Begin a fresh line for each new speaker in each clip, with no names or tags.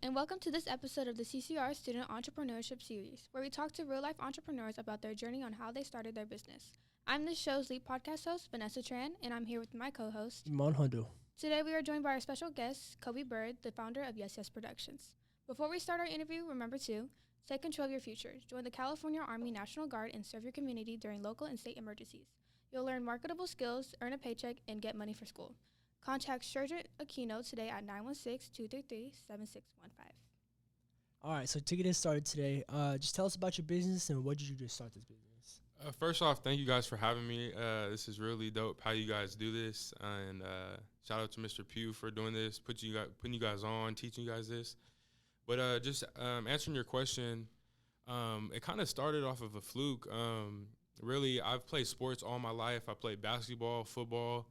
and welcome to this episode of the CCR Student Entrepreneurship Series, where we talk to real-life entrepreneurs about their journey on how they started their business. I'm this show's lead podcast host, Vanessa Tran, and I'm here with my co-host,
Iman Hundal.
Today we are joined by our special guest, Kobee Byrd, the founder of yes-yesproductions. Before we start our interview, remember to take control of your future. Join the California Army National Guard and serve your community during local and state emergencies. You'll learn marketable skills, earn a paycheck, and get money for school. Contact Sergeant Aquino today at 916-233-7615.
All right, so to get us started today, just tell us about your business and what did you just start this business?
First off, thank you guys for having me. This is really dope how you guys do this, and shout out to Mr. Pugh for doing this, putting you guys on, teaching you guys this. But just answering your question, it kind of started off of a fluke. Really, I've played sports all my life. I played basketball, football.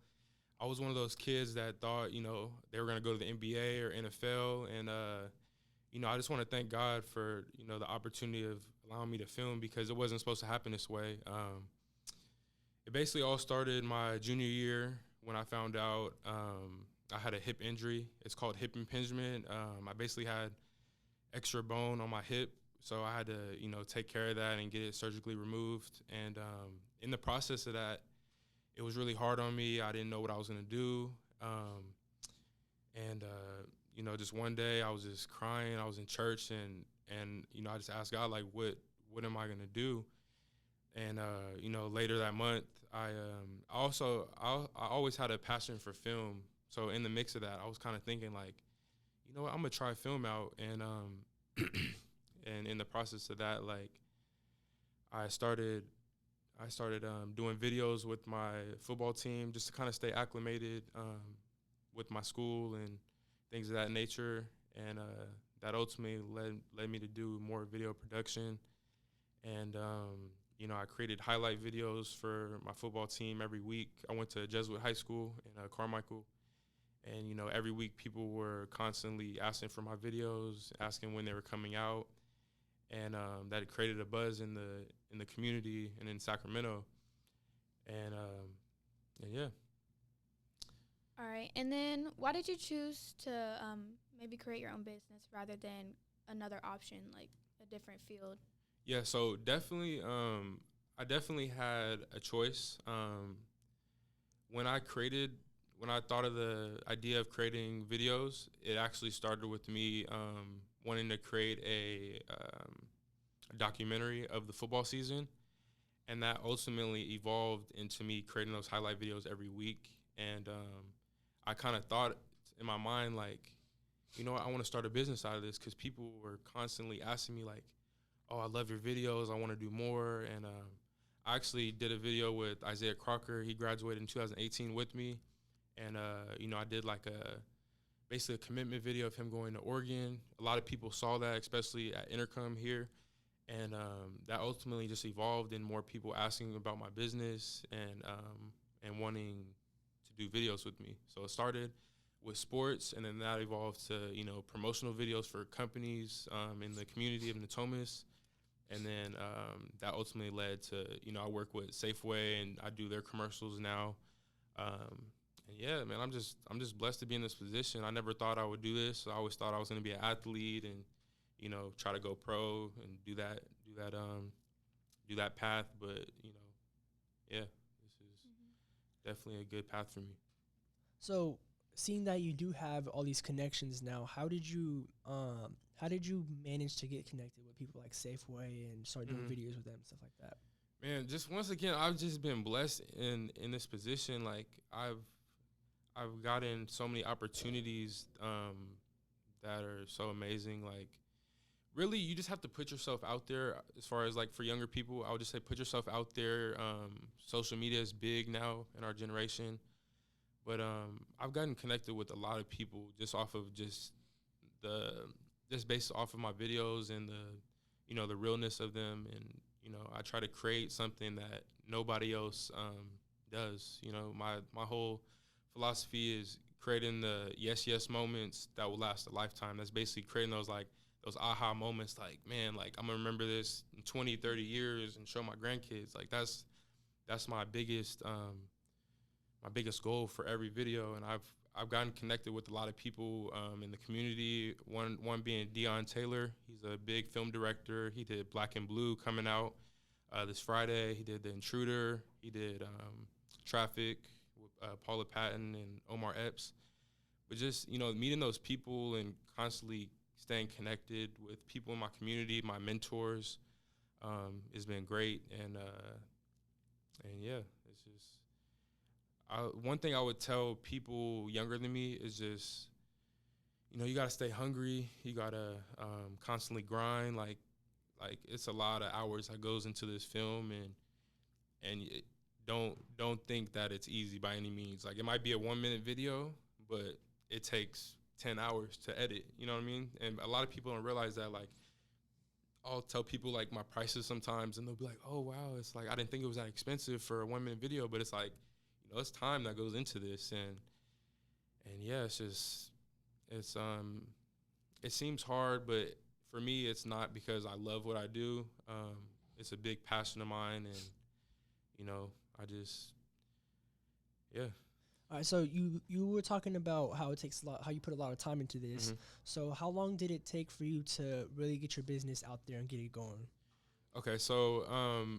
I was one of those kids that thought, they were going to go to the NBA or NFL. And, I just want to thank God for, the opportunity of allowing me to film because it wasn't supposed to happen this way. It basically all started my junior year when I found out I had a hip injury. It's called hip impingement. I basically had extra bone on my hip, so I had to, take care of that and get it surgically removed. And in the process of that, it was really hard on me. I didn't know what I was going to do. Just one day I was just crying. I was in church and I just asked God, like, what am I going to do? And, later that month, I always had a passion for film. So in the mix of that, I was kind of thinking, like, you know what, I'm going to try film out. And and in the process of that, like, I started doing videos with my football team just to kind of stay acclimated with my school and things of that nature. And that ultimately led me to do more video production. And, I created highlight videos for my football team every week. I went to Jesuit High School in Carmichael. And, every week people were constantly asking for my videos, asking when they were coming out. And that created a buzz in the community and in Sacramento. And yeah.
All right. And then why did you choose to maybe create your own business rather than another option, like a different field?
Yeah, so definitely I definitely had a choice. When I thought of the idea of creating videos, it actually started with me wanting to create a documentary of the football season. And that ultimately evolved into me creating those highlight videos every week. And I kind of thought in my mind, like, I want to start a business out of this because people were constantly asking me, like, oh, I love your videos. I want to do more. And I actually did a video with Isaiah Crocker. He graduated in 2018 with me. And, I did like basically a commitment video of him going to Oregon. A lot of people saw that, especially at Inderkum here. And that ultimately just evolved in more people asking about my business and wanting to do videos with me. So it started with sports, and then that evolved to, promotional videos for companies in the community of Natomas. And then that ultimately led to, I work with Safeway, and I do their commercials now. And yeah, man, I'm just blessed to be in this position. I never thought I would do this. I always thought I was going to be an athlete and, try to go pro and do that path. But, yeah, this is definitely a good path for me.
So, seeing that you do have all these connections now, how did you manage to get connected with people like Safeway and start doing videos with them and stuff like that?
Man, just once again, I've just been blessed in this position. Like, I've gotten so many opportunities that are so amazing. Like, really, you just have to put yourself out there. As far as, like, for younger people, I would just say put yourself out there. Social media is big now in our generation. But I've gotten connected with a lot of people just off of just based off of my videos and the realness of them. And, I try to create something that nobody else does. My whole philosophy is creating the yes moments that will last a lifetime. That's basically creating those aha moments, like, man, like, I'm gonna remember this in 20, 30 years and show my grandkids. Like, that's my biggest goal for every video. And I've gotten connected with a lot of people in the community. One being Deon Taylor. He's a big film director. He did Black and Blue coming out this Friday. He did The Intruder. He did Traffic with Paula Patton and Omar Epps. But just, meeting those people and constantly staying connected with people in my community, my mentors, has been great. And yeah, it's just, one thing I would tell people younger than me is just, you got to stay hungry. You got to constantly grind. Like it's a lot of hours that goes into this film, and don't think that it's easy by any means. Like, it might be a 1-minute video, but it takes 10 hours to edit, you know what I mean? And a lot of people don't realize that. Like, I'll tell people, like, my prices sometimes, and they'll be like, oh, wow, it's like, I didn't think it was that expensive for a 1-minute video, but it's like, it's time that goes into this, and yeah, it's just, it seems hard, but for me, it's not, because I love what I do. It's a big passion of mine, and, I just, yeah.
All right, so you were talking about how it takes a lot, how you put a lot of time into this.
Mm-hmm.
So how long did it take for you to really get your business out there and get it going?
Okay, so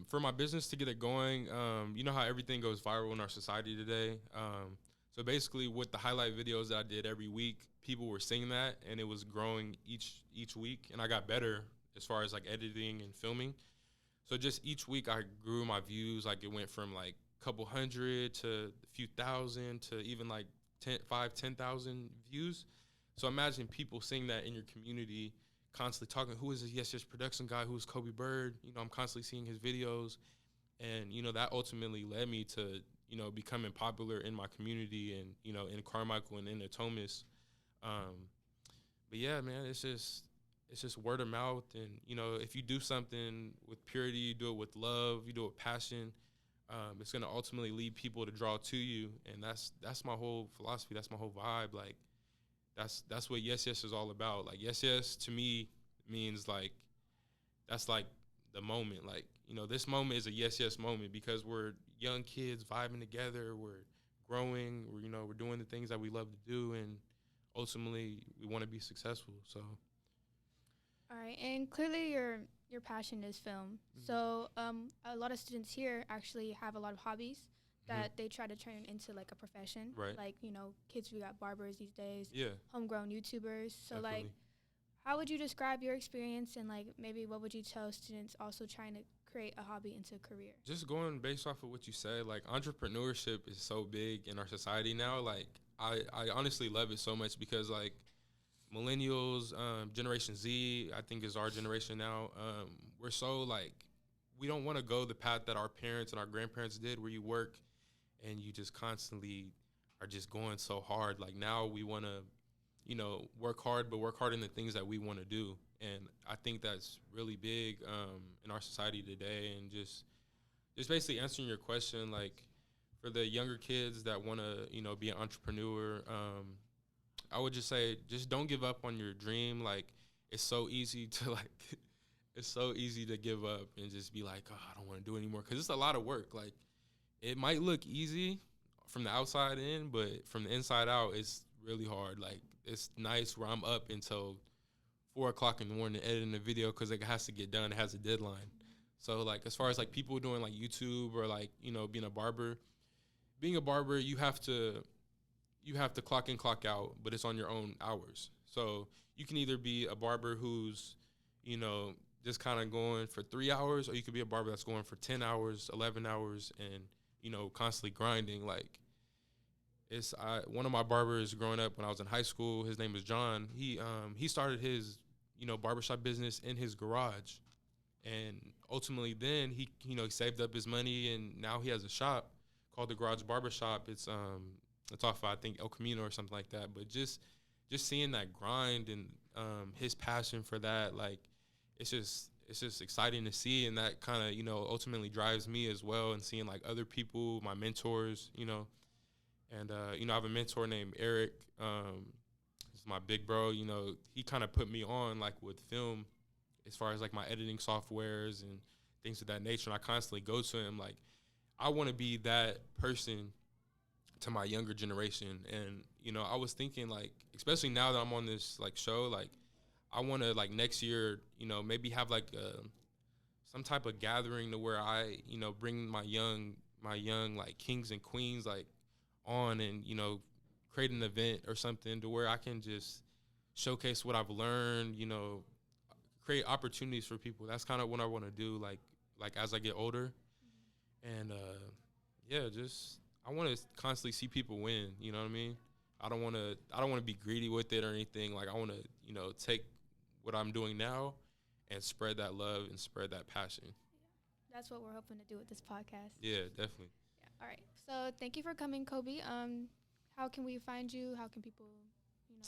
for my business to get it going, you know how everything goes viral in our society today. So basically, with the highlight videos that I did every week, people were seeing that, and it was growing each week, and I got better as far as like editing and filming. So just each week, I grew my views. Like, it went from like couple hundred to a few thousand to even like 10,000 views. So imagine people seeing that in your community, constantly talking, who is this Yes Yes production guy, who's Kobee Byrd? I'm constantly seeing his videos, and that ultimately led me to becoming popular in my community, and in Carmichael and in the Thomas. But yeah, man, it's just word of mouth, and if you do something with purity, you do it with love, you do it with passion, it's going to ultimately lead people to draw to you. And that's my whole philosophy. That's my whole vibe. Like, that's what Yes Yes is all about. Like, Yes Yes to me means like, that's like the moment. Like, this moment is a Yes Yes moment, because we're young kids vibing together. We're growing. We're doing the things that we love to do, and ultimately we want to be successful. So.
All right, and clearly your passion is film. Mm-hmm. So a lot of students here actually have a lot of hobbies that they try to turn into like a profession.
Right.
Like, kids who got barbers these days.
Yeah.
Homegrown YouTubers. So
Definitely.
like, how would you describe your experience, and like maybe what would you tell students also trying to create a hobby into a career? Just
going based off of what you said, like, entrepreneurship is so big in our society now. Like, I honestly love it so much, because like, millennials, Generation Z, I think is our generation now. We're so like, we don't want to go the path that our parents and our grandparents did, where you work and you just constantly are just going so hard. Like, now we want to, work hard, but work hard in the things that we want to do. And I think that's really big in our society today. And just basically answering your question, like, for the younger kids that want to, be an entrepreneur, I would just say, just don't give up on your dream. Like, it's so easy to give up and just be like, oh, I don't want to do it anymore, because it's a lot of work. Like, it might look easy from the outside in, but from the inside out, it's really hard. Like, it's nice where I'm up until 4 o'clock in the morning editing a video, because it has to get done. It has a deadline. So, like, as far as like people doing like YouTube or like, being a barber, you have to clock in, clock out, but it's on your own hours. So you can either be a barber who's, just kind of going for 3 hours, or you could be a barber that's going for 10 hours, 11 hours, and, constantly grinding. Like, one of my barbers growing up when I was in high school, his name was John. He started his, barbershop business in his garage. And ultimately then he saved up his money, and now he has a shop called the Garage Barbershop. It's off, I think, El Camino or something like that. But just seeing that grind and his passion for that, like, it's just exciting to see, and that kind of ultimately drives me as well. And seeing like other people, my mentors, and I have a mentor named Eric. He's my big bro. He kind of put me on like with film, as far as like my editing softwares and things of that nature. And I constantly go to him like, I want to be that person to my younger generation. And, you know, I was thinking, like, especially now that I'm on this, like, show, like, I want to, like, next year, you know, maybe have, like, some type of gathering to where I, you know, bring my young, like, kings and queens, like, on and, you know, create an event or something to where I can just showcase what I've learned, you know, create opportunities for people. That's kind of what I want to do, like as I get older. And, yeah, just I want to constantly see people win, you know what I mean? I don't want to be greedy with it or anything. Like, I want to, you know, take what I'm doing now and spread that love and spread that passion.
That's what we're hoping to do with this podcast.
Yeah, definitely.
Yeah. All right. So thank you for coming, Kobee. How can we find you? How can people, you know?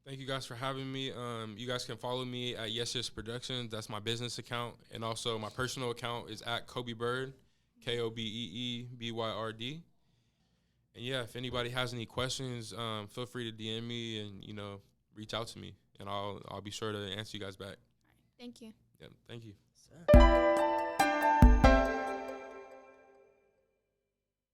Thank you guys for having me. You guys can follow me at yes-yesproductions. That's my business account. And also my personal account is at Kobee Byrd, KOBEEBYRD. And yeah, if anybody has any questions, feel free to DM me and, you know, reach out to me. And I'll be sure to answer you guys back.
All right. Thank you.
Yeah, thank you.
Sir.